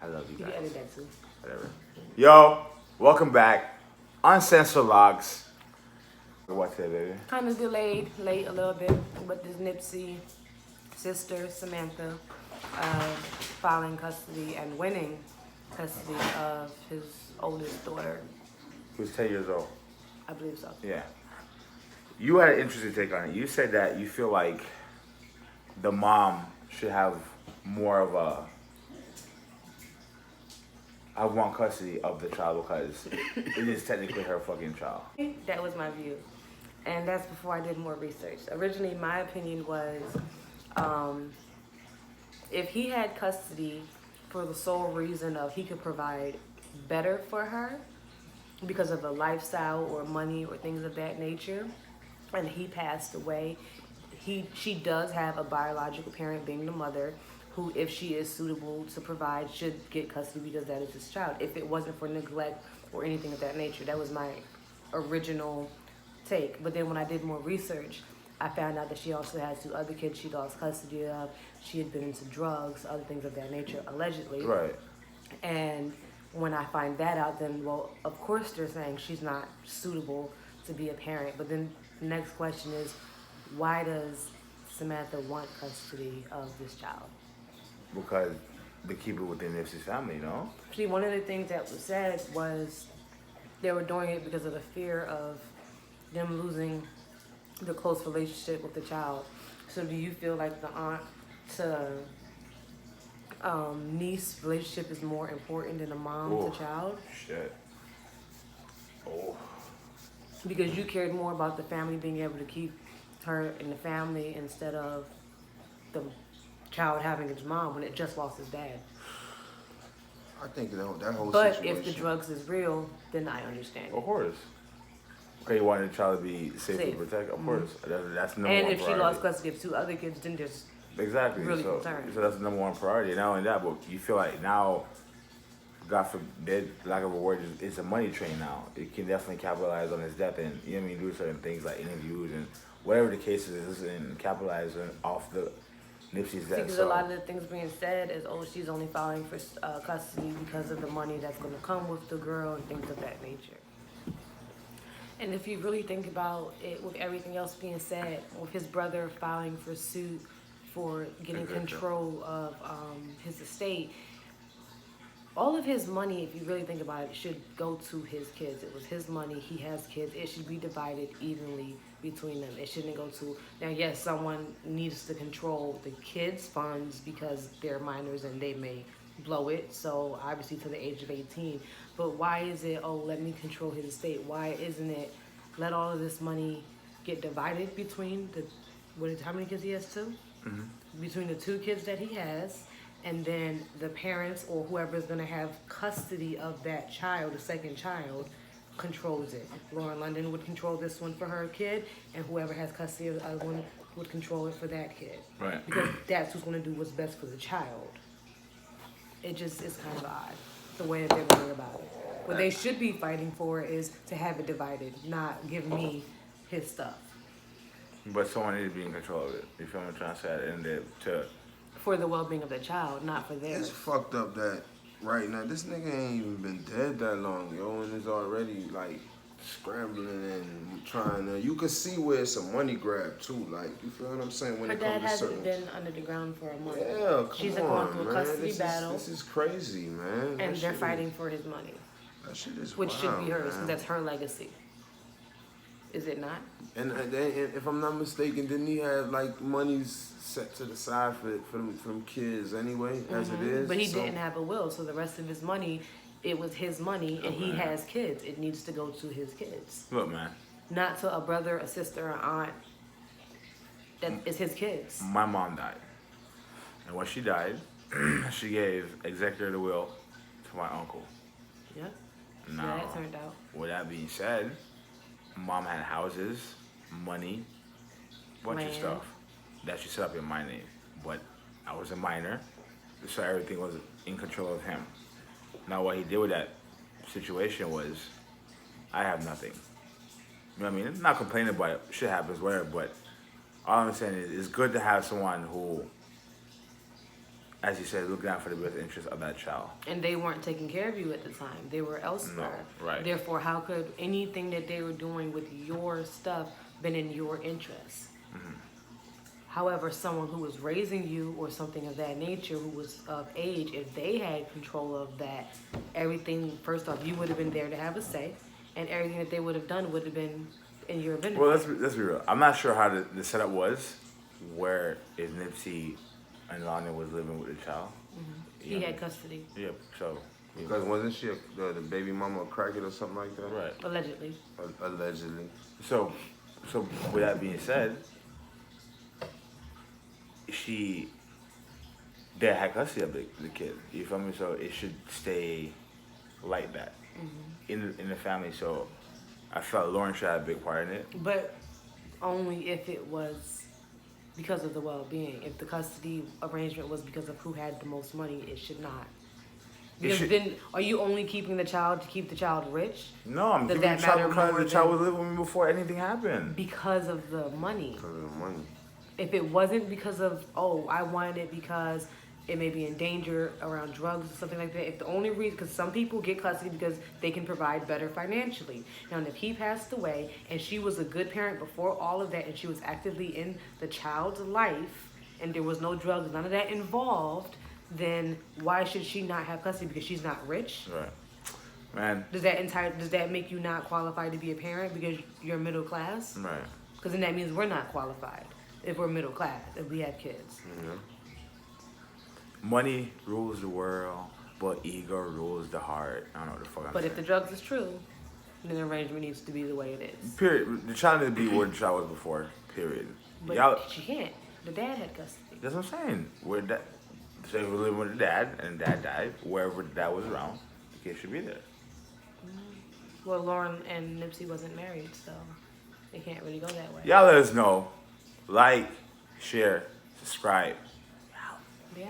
I love you You guys. can edit that too. Whatever. Yo, welcome back. Uncensored Logs. What's it, baby? Kind of delayed, late a little bit, but this Nipsey sister, Samantha, filing custody and winning custody of his oldest daughter. Who's 10 years old. I believe so. Yeah. You had an interesting take on it. You said that you feel like the mom should have more of a I want custody of the child because it is technically her fucking child. That was my view. And that's before I did more research. Originally, my opinion was if he had custody for the sole reason of he could provide better for her because of a lifestyle or money or things of that nature, and he passed away, she does have a biological parent, being the mother, who, if she is suitable to provide, should get custody because that is his child. If it wasn't for neglect or anything of that nature, that was my original take. But then when I did more research, I found out that she also has 2 other kids she lost custody of. She had been into drugs, other things of that nature, allegedly. Right. And when I find that out, then, well, of course they're saying she's not suitable to be a parent. But then the next question is, why does Samantha want custody of this child? Because they keep it within Nipsey's family, no? See, one of the things that was said was they were doing it because of the fear of them losing the close relationship with the child. So do you feel like the aunt to niece relationship is more important than the mom to child? Shit. Oh. Because you cared more about the family being able to keep her in the family instead of the child having its mom when it just lost its dad. I think that whole But situation. if the drugs is real, then I understand it. Of course. Okay, you wanted the child to be safe and Safe. protected? Of course. That's number And one if priority. she lost custody of 2 other kids, then there's Exactly. really so, concerned. So that's the number one priority. And not only that, but you feel like now, God forbid, lack of a word, it's a money train now. It can definitely capitalize on his death and, you know what I mean, do certain things like interviews and whatever the case is and capitalize off the Nipsey's death. because a lot of the things being said is, oh, she's only filing for custody because of the money that's going to come with the girl and things of that nature. And if you really think about it, with everything else being said, with his brother filing for suit for getting control of his estate, all of his money, if you really think about it, should go to his kids. It was his money. He has kids. It should be divided evenly between them. It shouldn't go to, now yes, someone needs to control the kids' funds because they're minors and they may blow it, so obviously to the age of 18. But why is it, oh, let me control his estate? Why isn't it, let all of this money get divided between how many kids he has, 2? Mm-hmm. Between the 2 kids that he has, and then the parents or whoever's going to have custody of that child, the second child, controls it. Lauren London would control this one for her kid, and whoever has custody of the other one would control it for that kid. Right. Because that's who's going to do what's best for the child. It just is kind of odd, the way that they're going about it. What they should be fighting for is to have it divided, not give me his stuff. But someone needs to be in control of it. You feel what I'm trying to say? And to For the well-being of the child, not for theirs. It's fucked up that right now this nigga ain't even been dead that long, yo, and is already like scrambling and trying to. You can see where it's a money grab too. Like, you feel what I'm saying? When Her it dad comes to hasn't certain. been under the ground for a month. Yeah, come She's on, going through a man. custody battle. This is crazy, man. And That they're shit fighting for his money, Is, that shit is which should wild, be hers, because man. that's her legacy. Is it not? And if I'm not mistaken, didn't he have like monies set to the side for them kids anyway, as it is? But he didn't have a will, so the rest of his money, it was his money, and he has kids. It needs to go to his kids, look, man. not to a brother, a sister, an aunt. That is his kids. My mom died. And when she died, she gave executor of the will to my uncle. Yeah. Now, Yeah, it turned out. with that being said, mom had houses, money, bunch of Land. stuff that she set up in my name. But I was a minor, so everything was in control of him. Now what he did with that situation was, I have nothing. You know what I mean? I'm not complaining about it. Shit happens, whatever. But all I'm saying is, it's good to have someone who as you said, looking out for the best interest of that child. And they weren't taking care of you at the time. They were elsewhere. No, right. Therefore, how could anything that they were doing with your stuff been in your interest? Mm-hmm. However, someone who was raising you or something of that nature who was of age, if they had control of that, everything, first off, you would have been there to have a say, and everything that they would have done would have been in your benefit. Well, let's be real. I'm not sure how the setup was, where if Nipsey and Lana was living with the child. Mm-hmm. He had custody. Yeah, so. Because wasn't she the baby mama a crackhead or something like that? Right. Allegedly. Allegedly. So with that being said, dad had custody of the kid. You feel me? So it should stay like that in the family. So I felt Lauren should have a big part in it. But only if it was because of the well-being. If the custody arrangement was because of who had the most money, it should not. Because then, are you only keeping the child to keep the child rich? No, I'm Does keeping the that child matter because more the child than- was living with me before anything happened. Because of the money. Because of the money. If it wasn't because of, oh, I wanted it because it may be in danger around drugs or something like that. If the only reason, because some people get custody because they can provide better financially. Now, if he passed away and she was a good parent before all of that and she was actively in the child's life and there was no drugs, none of that involved, then why should she not have custody? Because she's not rich? Right. Man. Does that make you not qualified to be a parent because you're middle class? Right. Because then that means we're not qualified if we're middle class, if we have kids. Mm-hmm. Money rules the world, but ego rules the heart. I don't know what the fuck I'm But saying. if the drugs is true, then the arrangement needs to be the way it is. Period. The child needs to be where the child was before. Period. But Y'all, she can't. The dad had custody. that's what I'm saying. Where that, so if we're living with the dad and dad died, wherever the dad was around, the kid should be there. Well, Lauren and Nipsey wasn't married, so they can't really go that way. Y'all let us know. Like, share, subscribe. Yeah.